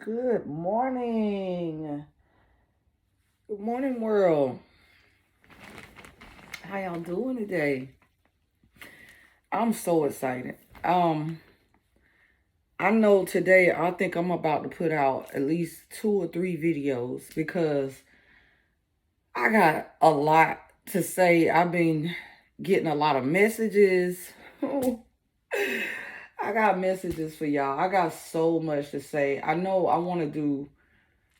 Good morning. Good morning, world. How y'all doing today? I'm so excited. I know today I think I'm about to put out at least 2 or 3 videos because I got a lot to say. I've been getting a lot of messages. I got messages for y'all. I got so much to say. I know I want to do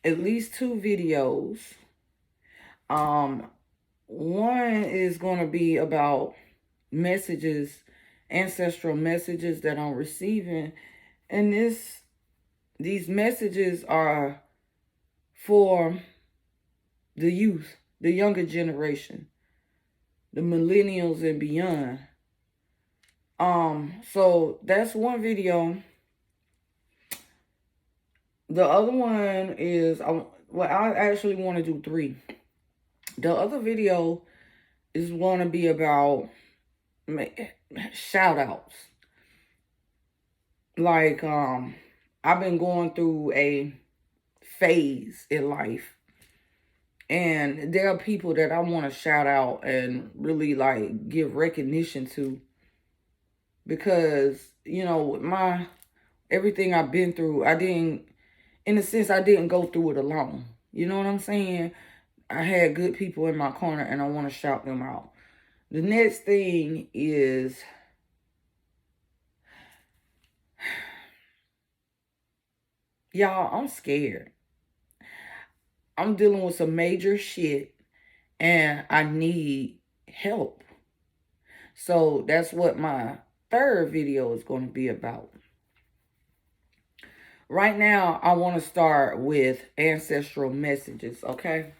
at least 2 videos. Um, One is going to be about messages, ancestral messages that I'm receiving. And these messages are for the youth, the younger generation, the millennials and beyond. So that's one video. The other one is, I actually want to do 3. The other video is going to be about shout outs. Like, I've been going through a phase in life, and there are people that I want to shout out and really like give recognition to, because my everything I've been through, in a sense, I didn't go through it alone. You know what I'm saying? I had good people in my corner, and I want to shout them out. The next thing is, y'all, I'm scared. I'm dealing with some major shit, and I need help. So that's what my 3rd video is going to be about. Right now, I want to start with ancestral messages, okay?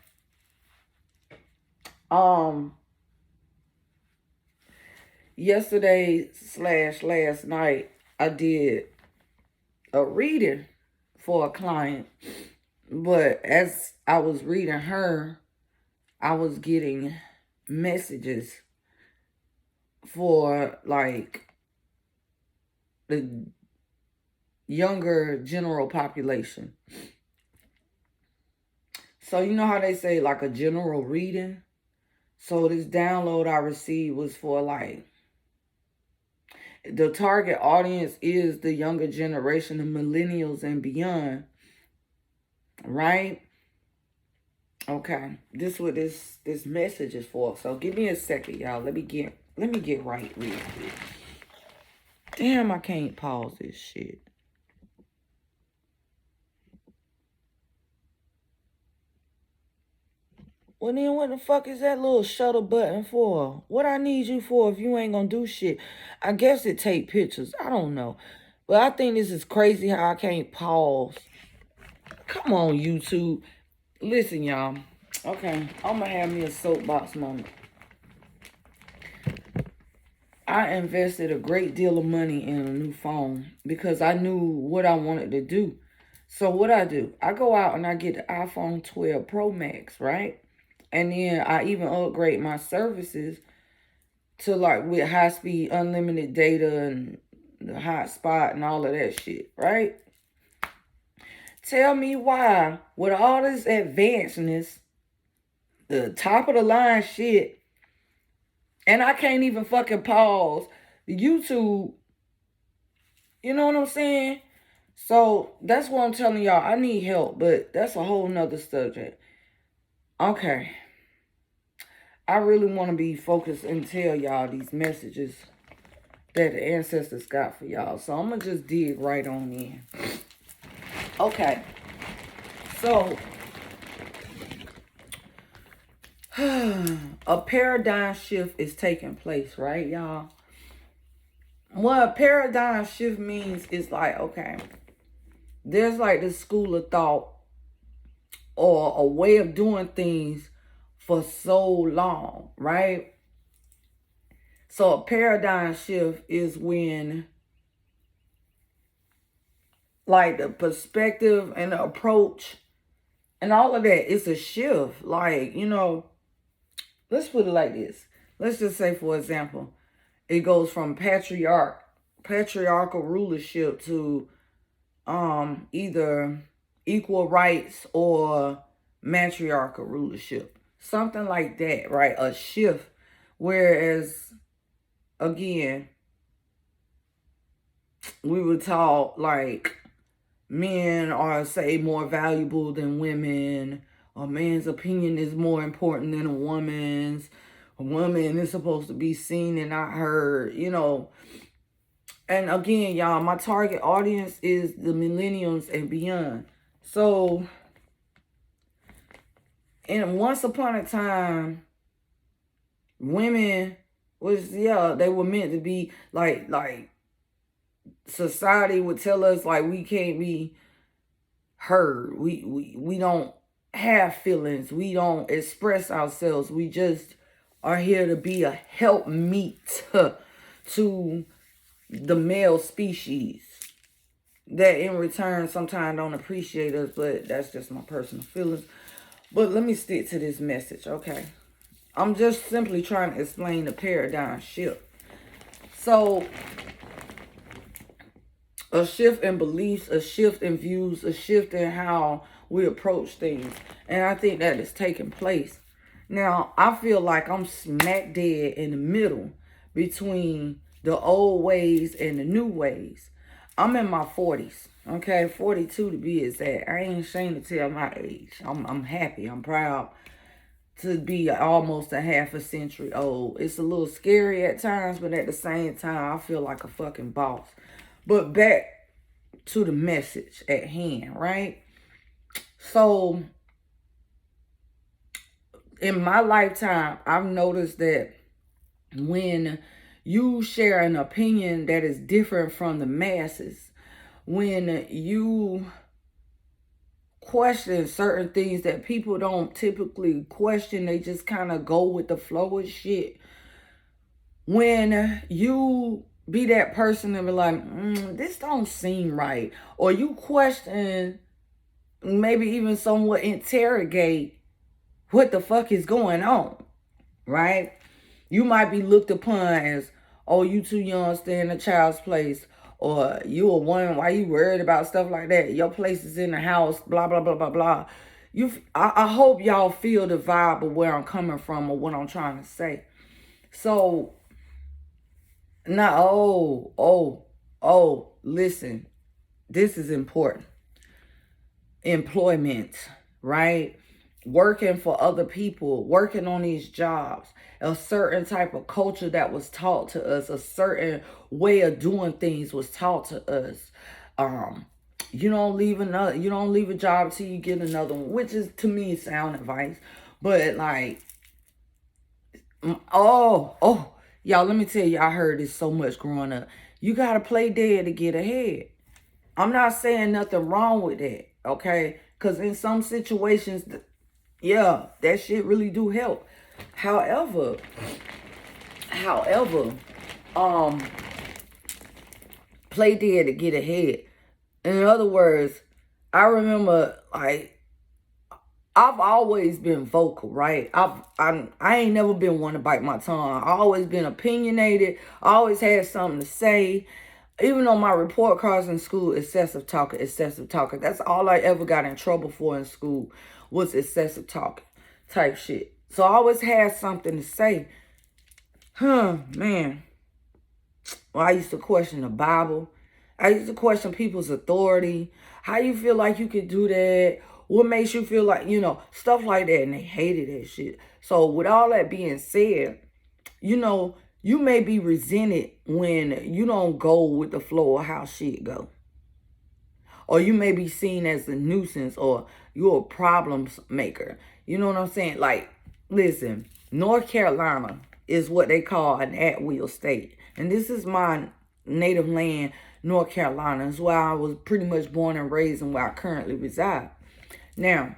Yesterday / last night, I did a reading for a client, but as I was reading her, I was getting messages for like the younger general population. So you know how they say like a general reading? So this download I received was for like, the target audience is the younger generation, the millennials and beyond. Right? Okay. This is what this message is for. So give me a second, y'all. Let me get right real quick. Damn, I can't pause this shit. Well, then what the fuck is that little shutter button for? What I need you for if you ain't gonna do shit? I guess it take pictures. I don't know. But I think this is crazy how I can't pause. Come on, YouTube. Listen, y'all. Okay, I'm gonna have me a soapbox moment. I invested a great deal of money in a new phone because I knew what I wanted to do. So what I do, I go out and I get the iPhone 12 Pro Max, right? And then I even upgrade my services to like with high speed unlimited data and the hotspot and all of that shit, right? Tell me why, with all this advancedness, the top of the line shit, and I can't even fucking pause YouTube. You know what I'm saying? So that's what I'm telling y'all. I need help, but that's a whole nother subject. Okay. I really want to be focused and tell y'all these messages that the ancestors got for y'all. So I'm going to just dig right on in. Okay. So, a paradigm shift is taking place, right, y'all? What a paradigm shift means is like, okay, there's like this school of thought or a way of doing things for so long, right? So a paradigm shift is when like the perspective and the approach and all of that is a shift. Like, let's put it like this. Let's just say, for example, it goes from patriarchal rulership to either equal rights or matriarchal rulership. Something like that, right? A shift. Whereas, again, we were taught like men are, say, more valuable than women, a man's opinion is more important than a woman's. A woman is supposed to be seen and not heard, And again, y'all, my target audience is the millennials and beyond. So, and once upon a time, women they were meant to be like society would tell us like we can't be heard. We don't have feelings. We don't express ourselves. We just are here to be a helpmeet to the male species that in return sometimes don't appreciate us, but that's just my personal feelings. But let me stick to this message, okay? I'm just simply trying to explain the paradigm shift. So, a shift in beliefs, a shift in views, a shift in how we approach things. And I think that is taking place. Now, I feel like I'm smack dead in the middle between the old ways and the new ways. I'm in my 40s, okay? 42 to be exact. I ain't ashamed to tell my age. I'm happy. I'm proud to be almost a half a century old. It's a little scary at times, but at the same time, I feel like a fucking boss. But back to the message at hand, right? So, in my lifetime, I've noticed that when you share an opinion that is different from the masses, when you question certain things that people don't typically question, they just kind of go with the flow of shit. When you be that person and be like, this don't seem right, or you question, maybe even somewhat interrogate what the fuck is going on, right? You might be looked upon as, oh, you too young, stay in a child's place, or you a woman, why you worried about stuff like that? Your place is in the house, blah, blah, blah, blah, blah. I hope y'all feel the vibe of where I'm coming from or what I'm trying to say. So, now, listen, this is important. Employment, right? Working for other people, working on these jobs, a certain type of culture that was taught to us, a certain way of doing things was taught to us. You don't leave a job till you get another one, which is to me sound advice. But like, y'all, let me tell you, I heard this so much growing up. You gotta play dead to get ahead. I'm not saying nothing wrong with that, okay? Because in some situations, yeah, that shit really do help. However, play dead to get ahead. In other words, I remember, like, I've always been vocal, right? I ain't never been one to bite my tongue. I always been opinionated. I always had something to say. Even on my report cards in school, excessive talker. That's all I ever got in trouble for in school was excessive talking type shit. So I always had something to say. Man. Well, I used to question the Bible. I used to question people's authority. How you feel like you could do that? What makes you feel like, stuff like that. And they hated that shit. So with all that being said, you may be resented when you don't go with the flow of how shit go. Or you may be seen as a nuisance or you're a problem maker. You know what I'm saying? Like, listen, North Carolina is what they call an at-will state. And this is my native land, North Carolina. It's where I was pretty much born and raised and where I currently reside. Now,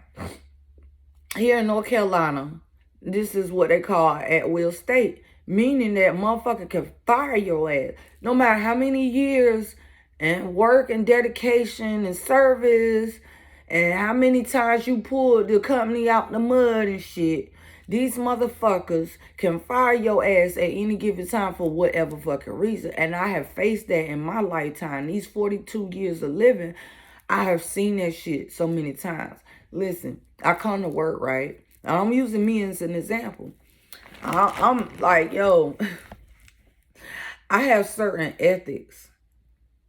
here in North Carolina, this is what they call an at-will state. Meaning that motherfucker can fire your ass. No matter how many years and work and dedication and service and how many times you pulled the company out the mud and shit. These motherfuckers can fire your ass at any given time for whatever fucking reason. And I have faced that in my lifetime. These 42 years of living, I have seen that shit so many times. Listen, I come to work, right? I'm using me as an example. I'm like, yo, I have certain ethics,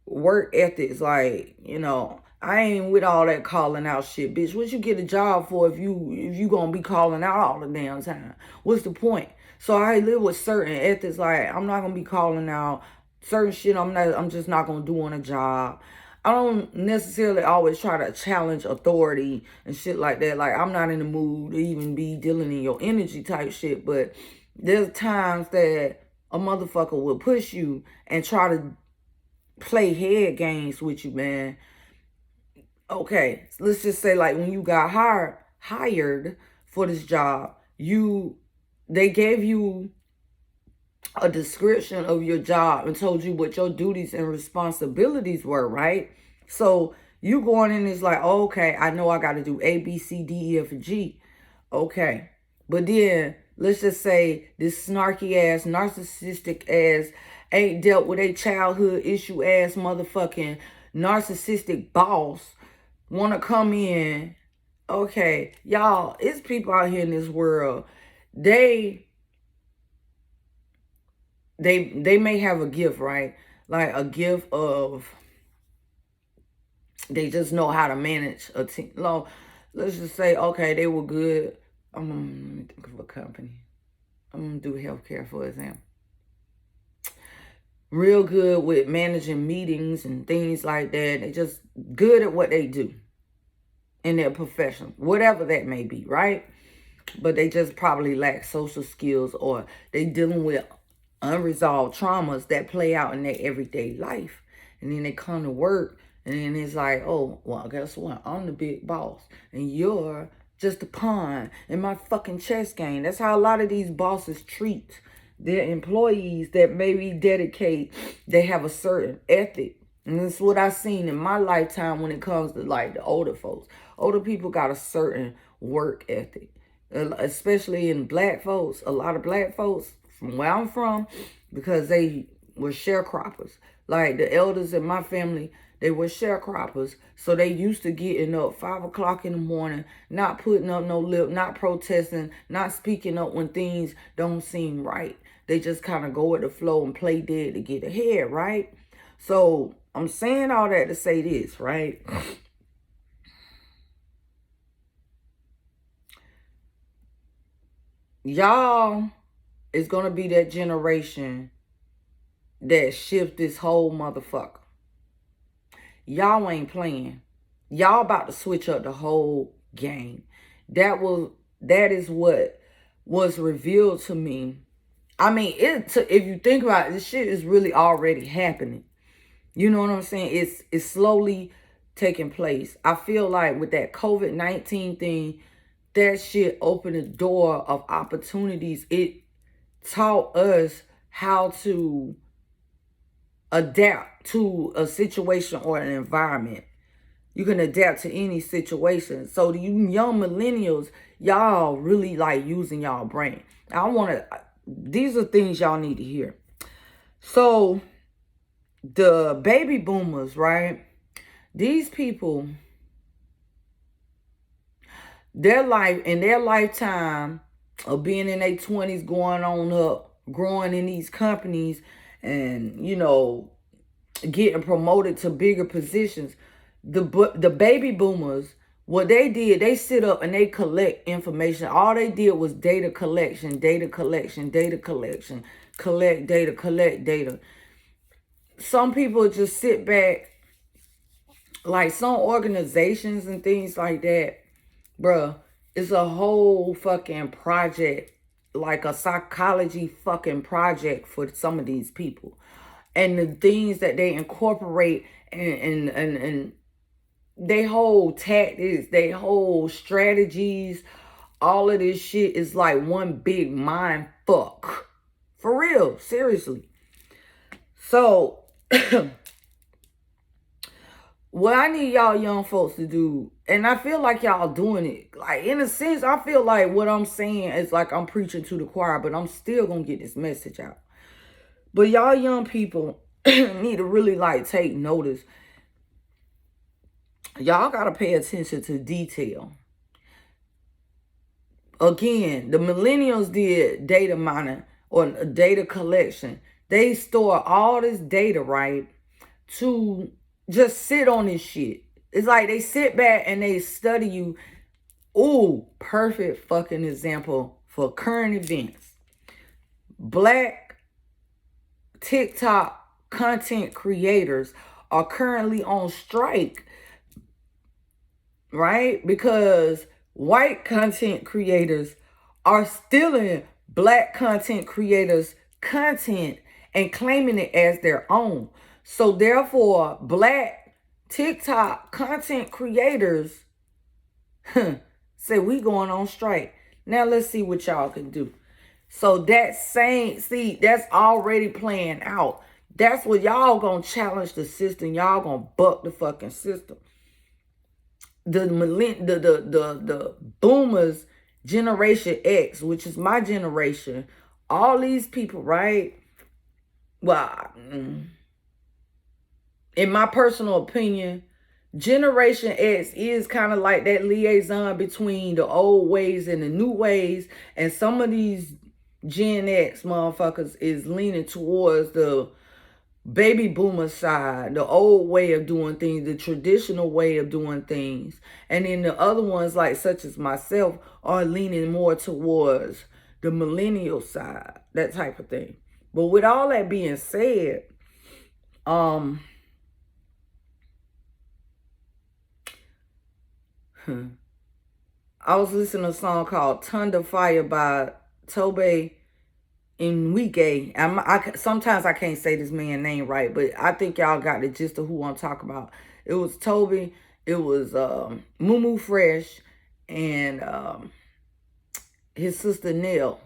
work ethics. Like, I ain't with all that calling out shit, bitch. What you get a job for if you gonna be calling out all the damn time? What's the point? So I live with certain ethics. Like, I'm not gonna be calling out certain shit. I'm just not gonna do on a job. I don't necessarily always try to challenge authority and shit like that. Like, I'm not in the mood to even be dealing in your energy type shit. But there's times that a motherfucker will push you and try to play head games with you, man. Okay, let's just say, like, when you got hired for this job, they gave you a description of your job and told you what your duties and responsibilities were, right? So you going in is like, oh, okay, I know I got to do A, B, C, D, E, F, and G. Okay. But then let's just say this snarky ass, narcissistic ass, ain't dealt with a childhood issue ass motherfucking narcissistic boss want to come in. Okay, y'all, it's people out here in this world. They may have a gift, right? Like a gift of, they just know how to manage a team. No, let's just say, okay, they were good. Let me think of a company. I'm gonna do healthcare, for example. Real good with managing meetings and things like that. They just good at what they do in their profession, whatever that may be, right? But they just probably lack social skills, or they dealing with unresolved traumas that play out in their everyday life. And then they come to work and then it's like, oh, well, guess what? I'm the big boss and you're just a pawn in my fucking chess game. That's how a lot of these bosses treat their employees that maybe dedicate, they have a certain ethic. And that's what I've seen in my lifetime when it comes to like the older folks. Older people got a certain work ethic, especially in black folks. A lot of black folks from where I'm from, because they were sharecroppers. Like the elders in my family, they were sharecroppers. So they used to getting up 5 o'clock in the morning, not putting up no lip, not protesting, not speaking up when things don't seem right. They just kind of go with the flow and play dead to get ahead, right? So I'm saying all that to say this, right? Y'all is going to be that generation that shift this whole motherfucker. Y'all ain't playing. Y'all about to switch up the whole game. That is what was revealed to me. I mean, if you think about it, this shit is really already happening. You know what I'm saying? It's slowly taking place. I feel like with that COVID-19 thing, that shit opened the door of opportunities. It taught us how to adapt to a situation or an environment. You can adapt to any situation. So you young millennials, y'all really like using y'all brain. These are things y'all need to hear. So the baby boomers, right? These people, their lifetime of being in their 20s, going on up, growing in these companies, and getting promoted to bigger positions. The baby boomers, what they did, they sit up and they collect information. All they did was data collection, collect data. Some people just sit back, like some organizations and things like that, bruh, it's a whole fucking project, like a psychology fucking project for some of these people. And the things that they incorporate and they whole tactics, they whole strategies, all of this shit is like one big mind fuck. For real, seriously. So what I need y'all young folks to do, and I feel like y'all doing it, like in a sense, I feel like what I'm saying is like I'm preaching to the choir, but I'm still gonna get this message out. But y'all young people need to really like take notice. Y'all got to pay attention to detail. Again, the millennials did data mining or data collection. They store all this data, right, to just sit on this shit. It's like they sit back and they study you. Ooh, perfect fucking example for current events. Black TikTok content creators are currently on strike, right? Because white content creators are stealing black content creators' content and claiming it as their own. So therefore, black TikTok content creators say we going on strike. Now let's see what y'all can do. So that's already playing out. That's what y'all gonna challenge the system. Y'all gonna buck the fucking system. The boomers, Generation X, which is my generation, all these people, right? Well, in my personal opinion, Generation X is kind of like that liaison between the old ways and the new ways. And some of these Gen X motherfuckers is leaning towards the baby boomer side, the old way of doing things, the traditional way of doing things. And then the other ones, like such as myself, are leaning more towards the millennial side, that type of thing. But with all that being said, I was listening to a song called Thunder Fire by Tobe Nwigwe. Sometimes I can't say this man's name right, but I think y'all got the gist of who I'm talking about. It was Toby, it was Mumu Fresh, and his sister Neil.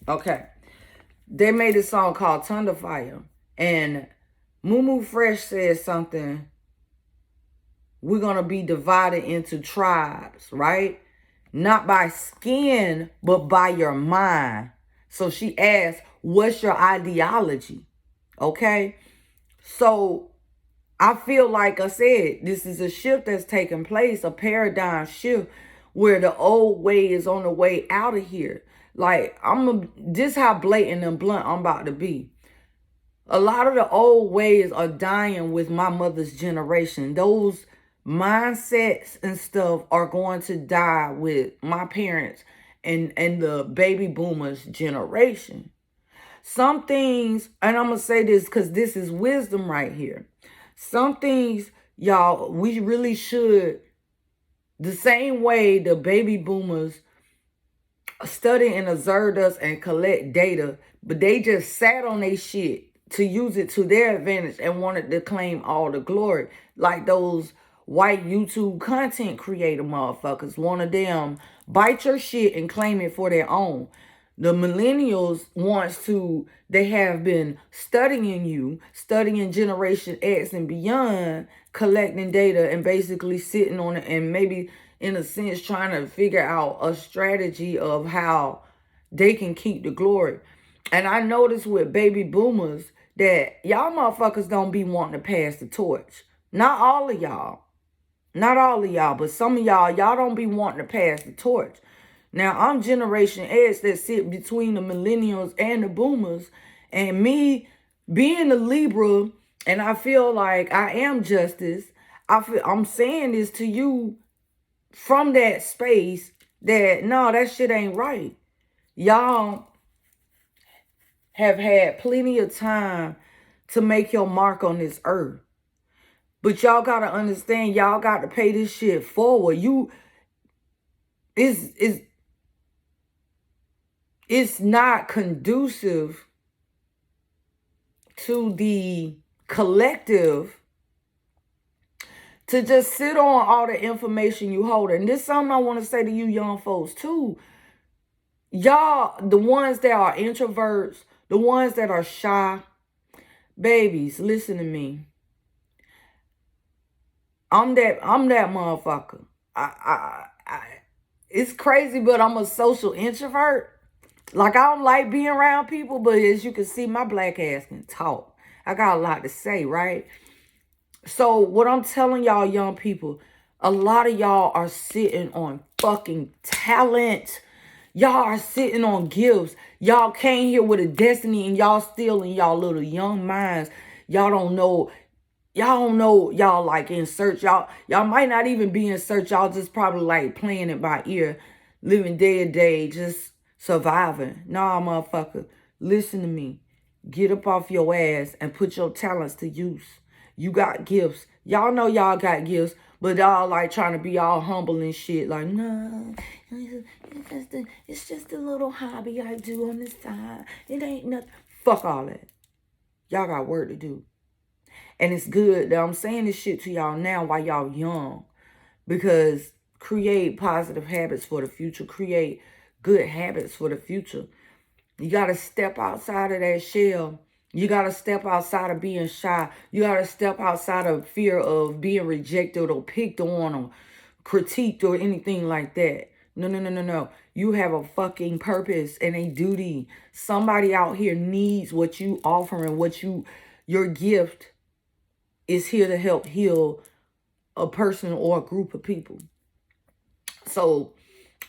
Okay. They made a song called Thunder Fire. And Mumu Fresh said something. We're going to be divided into tribes, right? Not by skin, but by your mind. So she asked, what's your ideology? Okay? So I feel like I said, this is a shift that's taking place, a paradigm shift where the old way is on the way out of here. Like, this how blatant and blunt I'm about to be. A lot of the old ways are dying with my mother's generation. Those mindsets and stuff are going to die with my parents and the baby boomers generation. Some things, and I'm going to say this because this is wisdom right here. Some things, y'all, we really should, the same way the baby boomers study and observe us and collect data, but they just sat on their shit to use it to their advantage and wanted to claim all the glory. Like those white YouTube content creator motherfuckers. One of them bite your shit and claim it for their own. The millennials they have been studying you, studying Generation X and beyond, collecting data and basically sitting on it and maybe in a sense trying to figure out a strategy of how they can keep the glory. And I noticed with baby boomers that y'all motherfuckers don't be wanting to pass the torch. Not all of y'all. Not all of y'all, but some of y'all don't be wanting to pass the torch. Now, I'm Generation X that sit between the millennials and the boomers. And me being a Libra, and I feel like I am justice, I'm saying this to you from that space that, no, that shit ain't right. Y'all have had plenty of time to make your mark on this earth. But y'all got to understand, y'all got to pay this shit forward. It's not conducive to the collective to just sit on all the information you hold. And this is something I want to say to you young folks too. Y'all, the ones that are introverts, the ones that are shy, babies, listen to me. I'm that motherfucker. It's crazy, but I'm a social introvert. Like, I don't like being around people, but as you can see, my black ass can talk. I got a lot to say, right? So what I'm telling y'all young people, a lot of y'all are sitting on fucking talent. Y'all are sitting on gifts. Y'all came here with a destiny and y'all still in y'all little young minds. Y'all don't know. Y'all don't know. Y'all like in search. Y'all might not even be in search. Y'all just probably like playing it by ear, living day to day, just surviving. Nah, motherfucker. Listen to me. Get up off your ass and put your talents to use. You got gifts. Y'all know y'all got gifts, but y'all like trying to be all humble and shit. Like, no, it's just a little hobby I do on the side. It ain't nothing. Fuck all that. Y'all got work to do. And it's good that I'm saying this shit to y'all now while y'all young. Because create positive habits for the future. Create good habits for the future. You got to step outside of that shell. You got to step outside of being shy. You got to step outside of fear of being rejected or picked on or critiqued or anything like that. No, no, no, no, no. You have a fucking purpose and a duty. Somebody out here needs what you offering, your gift is here to help heal a person or a group of people. So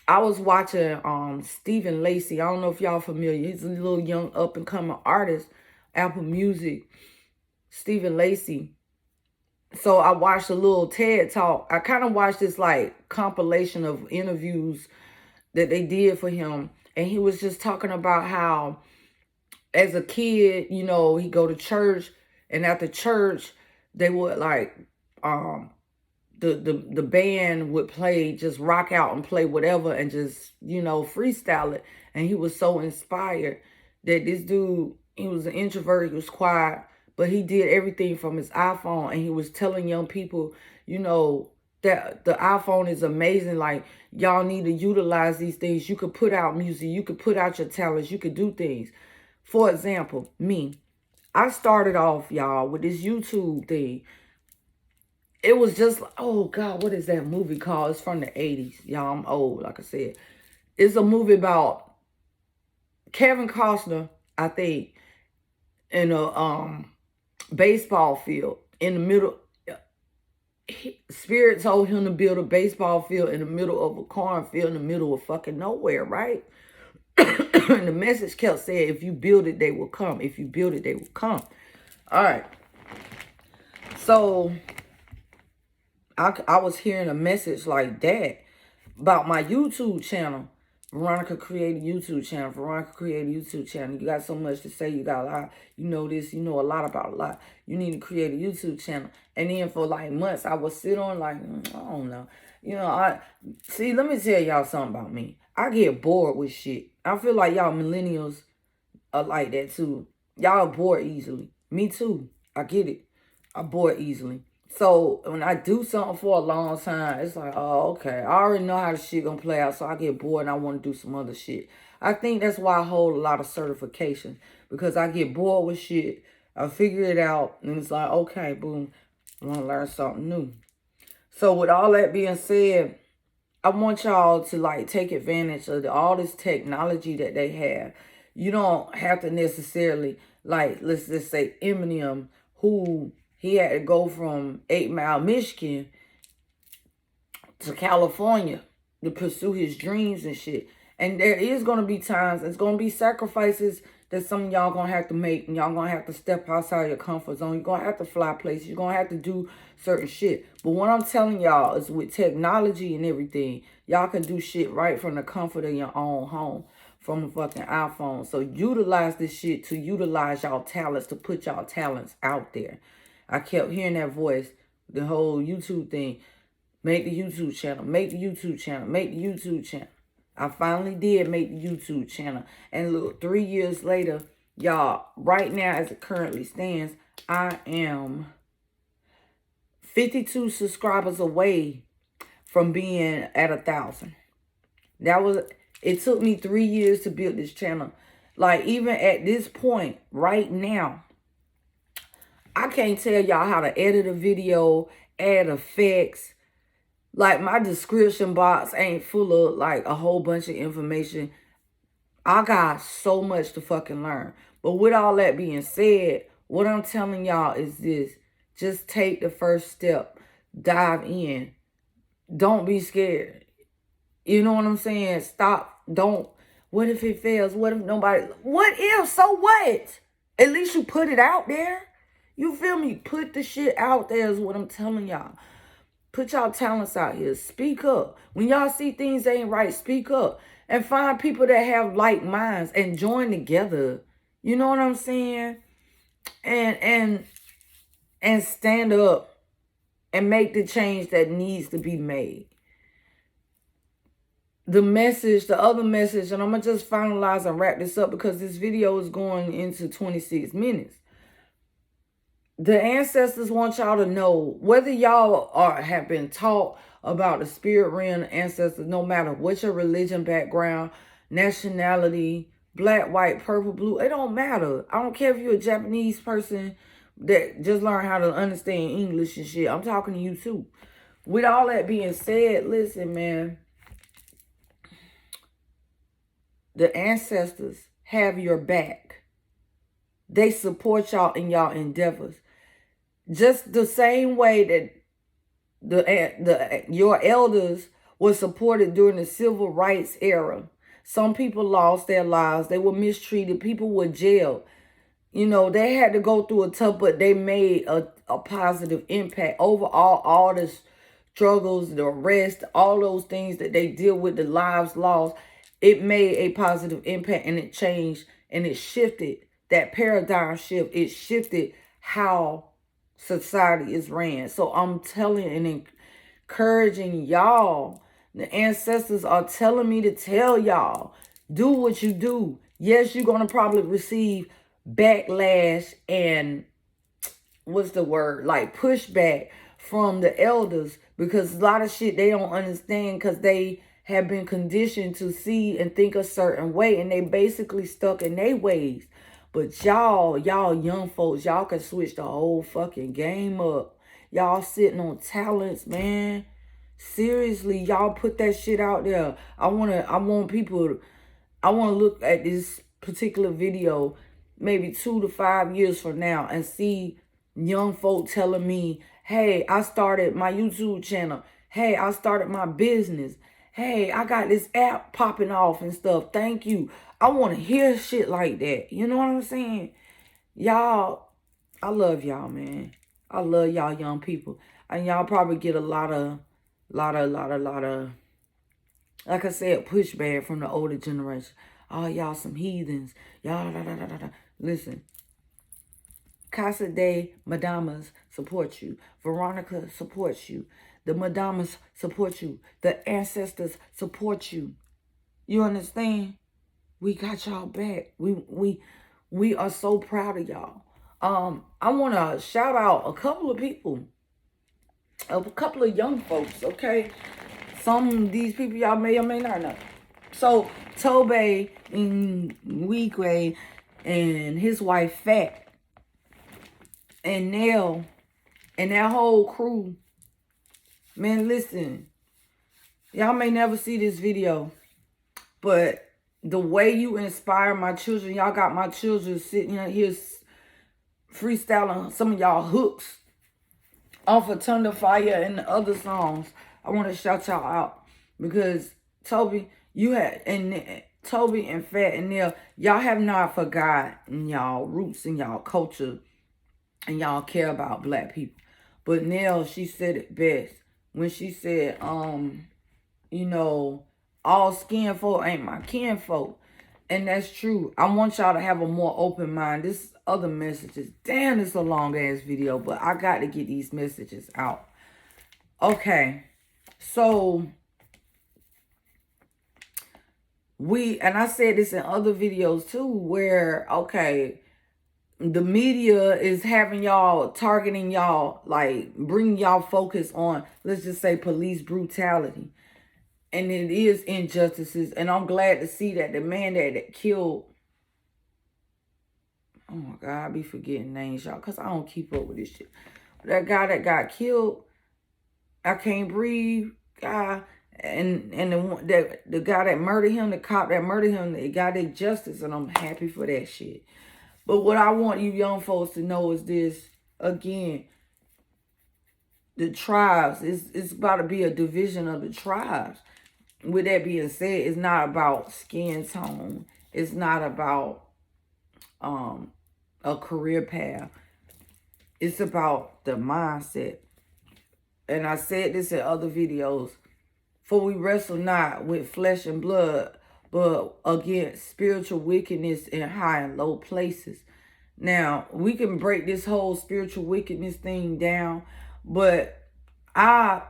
I was watching Stephen Lacy. I don't know if y'all familiar. He's a little young up and coming artist, Apple Music. Stephen Lacy. So I watched a little TED talk. I kind of watched this like compilation of interviews that they did for him. And he was just talking about how as a kid, you know, he go to church, and after church, they would like the band would play, just rock out and play whatever and just, you know, freestyle it. And he was so inspired that this dude, he was an introvert, he was quiet, but he did everything from his iPhone. And he was telling young people, you know, that the iPhone is amazing. Like, y'all need to utilize these things. You could put out music, you could put out your talents, you could do things. For example, me, I started off, y'all, with this YouTube thing. It was just, oh God, what is that movie called? It's from the 80s. Y'all, I'm old, like I said. It's a movie about Kevin Costner, I think, in a baseball field in the middle. Spirit told him to build a baseball field in the middle of a cornfield in the middle of fucking nowhere, right? And the message kept saying, if you build it, they will come. If you build it, they will come. All right. So I was hearing a message like that about my YouTube channel. Veronica created a YouTube channel. Veronica created a YouTube channel. You got so much to say. You got a lot. You know this. You know a lot about a lot. You need to create a YouTube channel. And then for like months, I would sit on like, I don't know. You know, see, let me tell y'all something about me. I get bored with shit. I feel like y'all millennials are like that too. Y'all are bored easily. Me too. I get it. I'm bored easily. So when I do something for a long time, it's like, oh, okay. I already know how the shit gonna play out, so I get bored and I want to do some other shit. I think that's why I hold a lot of certifications, because I get bored with shit. I figure it out, and it's like, okay, boom, I want to learn something new. So with all that being said, I want y'all to like take advantage of all this technology that they have. You don't have to necessarily, like, let's just say Eminem, who he had to go from 8 Mile, Michigan to California to pursue his dreams and shit. And there is going to be times, it's going to be sacrifices that some of y'all going to have to make. And y'all going to have to step outside your comfort zone. You're going to have to fly places. You're going to have to do certain shit. But what I'm telling y'all is with technology and everything, y'all can do shit right from the comfort of your own home, from a fucking iPhone. So utilize this shit to utilize y'all talents, to put y'all talents out there. I kept hearing that voice, the whole YouTube thing. Make the YouTube channel, make the YouTube channel, make the YouTube channel. I finally did make the YouTube channel. And look, 3 years later, y'all, right now as it currently stands, I am 52 subscribers away from being at 1,000. It took me 3 years to build this channel. Like, even at this point, right now, I can't tell y'all how to edit a video, add effects. Like, my description box ain't full of, like, a whole bunch of information. I got so much to fucking learn. But with all that being said, what I'm telling y'all is this. Just take the first step. Dive in. Don't be scared. You know what I'm saying? Stop. Don't. What if it fails? What if nobody? What if? So what? At least you put it out there. You feel me? Put the shit out there is what I'm telling y'all. Put y'all talents out here. Speak up. When y'all see things ain't right, speak up. And find people that have like minds and join together. You know what I'm saying? And stand up and make the change that needs to be made. The other message, and I'm going to just finalize and wrap this up because this video is going into 26 minutes. The ancestors want y'all to know, whether y'all have been taught about the spirit realm, the ancestors, no matter what your religion, background, nationality, black, white, purple, blue, it don't matter. I don't care if you're a Japanese person that just learned how to understand English and shit. I'm talking to you too. With all that being said, listen, man. The ancestors have your back. They support y'all in y'all endeavors. Just the same way that your elders were supported during the civil rights era. Some people lost their lives. They were mistreated. People were jailed. You know, they had to go through a tough, but they made a positive impact. Overall, all the struggles, the arrest, all those things that they deal with, the lives lost, it made a positive impact, and it changed and it shifted that paradigm shift. It shifted how society is ran. So I'm telling and encouraging y'all. The ancestors are telling me to tell y'all, do what you do. Yes, you're going to probably receive backlash and what's the word? Like pushback from the elders, because a lot of shit they don't understand because they have been conditioned to see and think a certain way, and they basically stuck in their ways. But y'all young folks, y'all can switch the whole fucking game up. Y'all sitting on talents, man. Seriously, y'all put that shit out there. I want to look at this particular video maybe 2 to 5 years from now and see young folk telling me, hey, I started my YouTube channel. Hey, I started my business. Hey, I got this app popping off and stuff. Thank you. I want to hear shit like that. You know what I'm saying? Y'all, I love y'all, man. I love y'all young people. And y'all probably get a lot of, like I said, pushback from the older generation. Oh, y'all some heathens. Y'all, Listen. Casa de Madamas support you. Veronica supports you. The Madamas support you. The ancestors support you. You understand? We got y'all back. We are so proud of y'all. I want to shout out a couple of people. A couple of young folks, okay? Some of these people y'all may or may not know. So, Tobe Nwigwe and his wife Fat and Nell and that whole crew, man, listen, y'all may never see this video, but the way you inspire my children, y'all got my children sitting here freestyling some of y'all hooks off of Thunder Fire and the other songs. I want to shout y'all out because Toby, Toby and Fat and Nell, y'all have not forgotten y'all roots and y'all culture, and y'all care about black people. But Nell, she said it best when she said, you know, all skin folk ain't my kin folk. And that's true. I want y'all to have a more open mind. This other messages, damn, it's a long ass video, but I got to get these messages out. Okay. So and I said this in other videos too, where, okay, the media is having y'all, targeting y'all, like bringing y'all focus on, let's just say, police brutality. And it is injustices. And I'm glad to see that the man that killed, oh my God, I be forgetting names, y'all, because I don't keep up with this shit. That guy that got killed, I can't breathe, guy, and the guy that murdered him, the cop that murdered him, they got their justice, and I'm happy for that shit. But what I want you young folks to know is this, again, the tribes. It's about to be a division of the tribes. With that being said, it's not about skin tone. It's not about a career path. It's about the mindset. And I said this in other videos. For we wrestle not with flesh and blood, but against spiritual wickedness in high and low places. Now, we can break this whole spiritual wickedness thing down, but I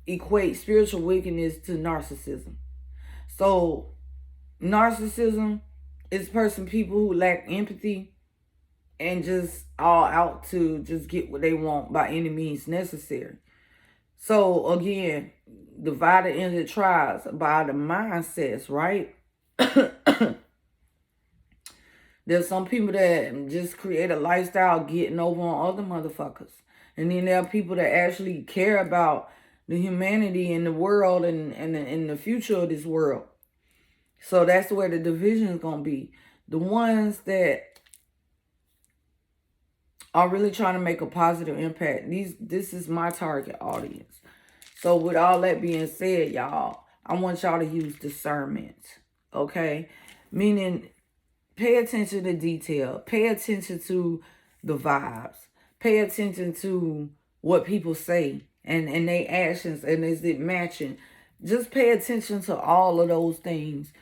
equate spiritual wickedness to narcissism. So, narcissism is people who lack empathy and just all out to just get what they want by any means necessary. So, again, divided into tribes by the mindsets, right? There's some people that just create a lifestyle getting over on other motherfuckers. And then there are people that actually care about the humanity in the world and the future of this world. So that's where the division is going to be. The ones that are really trying to make a positive impact. This is my target audience. So with all that being said, y'all, I want y'all to use discernment. Okay? Meaning, pay attention to detail. Pay attention to the vibes. Pay attention to what people say and their actions, and is it matching? Just pay attention to all of those things.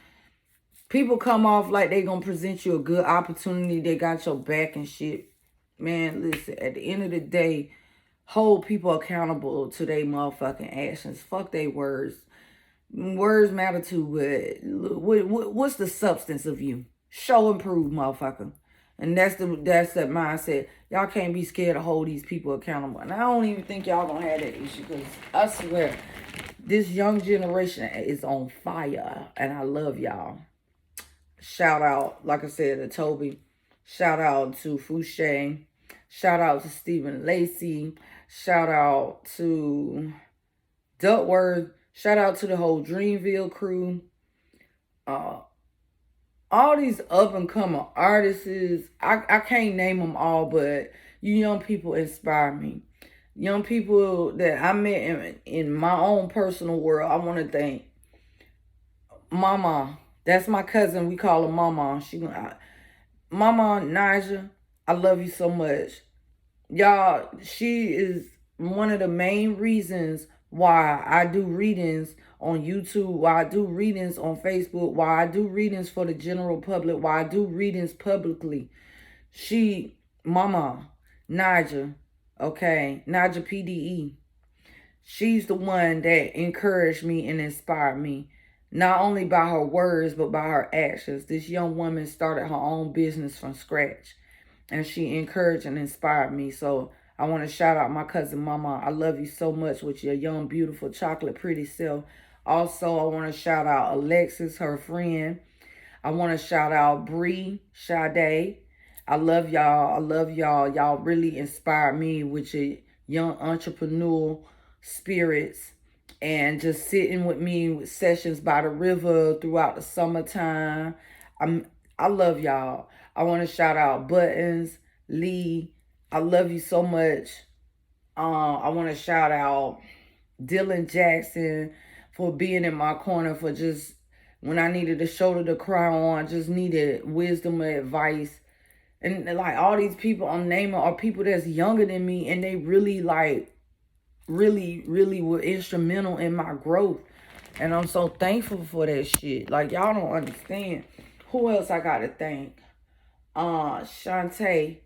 People come off like they gonna present you a good opportunity. They got your back and shit. Man, listen, at the end of the day, hold people accountable to their motherfucking actions. Fuck their words. Words matter too, but what's the substance of you? Show and prove, motherfucker. And that's that mindset. Y'all can't be scared to hold these people accountable. And I don't even think y'all gonna have that issue, because I swear, this young generation is on fire. And I love y'all. Shout out, like I said, to Toby. Shout out to Fouché. Shout out to Stephen Lacey. Shout out to Duckworth. Shout out to the whole Dreamville crew. All these up and coming artists, I can't name them all, but you young people inspire me. Young people that I met in my own personal world, I want to thank Mama. That's my cousin. We call her Mama. Mama Naja, I love you so much. Y'all, she is one of the main reasons why I do readings on YouTube, why I do readings on Facebook, why I do readings for the general public, why I do readings publicly. Mama, Naja, okay, Naja PDE. She's the one that encouraged me and inspired me, not only by her words, but by her actions. This young woman started her own business from scratch, and she encouraged and inspired me. So I want to shout out my cousin Mama. I love you so much with your young, beautiful, chocolate, pretty self. Also, I want to shout out Alexis, her friend. I want to shout out Bree, Sade. I love y'all. I love y'all. Y'all really inspired me with your young entrepreneurial spirits, and just sitting with me with sessions by the river throughout the summertime. I love y'all. I want to shout out Buttons, Lee. I love you so much. I want to shout out Dylan Jackson for being in my corner, for just when I needed a shoulder to cry on, just needed wisdom and advice. And like all these people I'm naming are people that's younger than me, and they really really were instrumental in my growth. And I'm so thankful for that shit. Like, y'all don't understand. Who else I gotta thank? Shantae.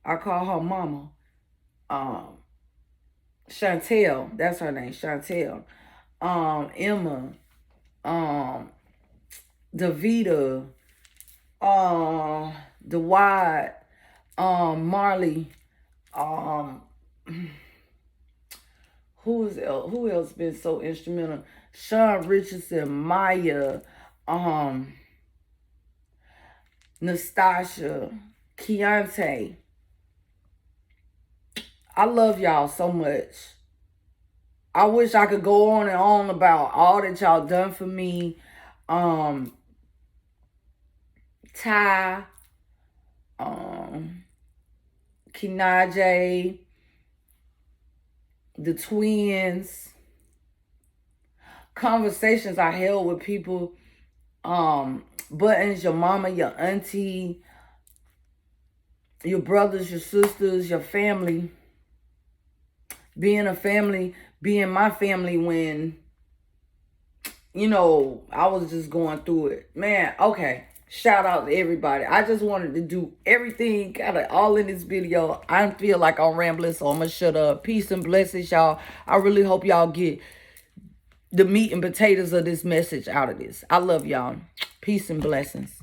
I call her Mama. Chantel. That's her name, Chantel. Emma. Davita. DeWyatt. Marley. Who else been so instrumental? Sean Richardson, Maya, Nastasha, Keontae. I love y'all so much. I wish I could go on and on about all that y'all done for me. Ty, Kinaje, the twins, conversations I held with people, Buttons, your mama, your auntie, your brothers, your sisters, your family. Being a family, being my family when, I was just going through it. Man, okay. Shout out to everybody. I just wanted to do everything kind of all in this video. I feel like I'm rambling, so I'm going to shut up. Peace and blessings, y'all. I really hope y'all get the meat and potatoes of this message out of this. I love y'all. Peace and blessings.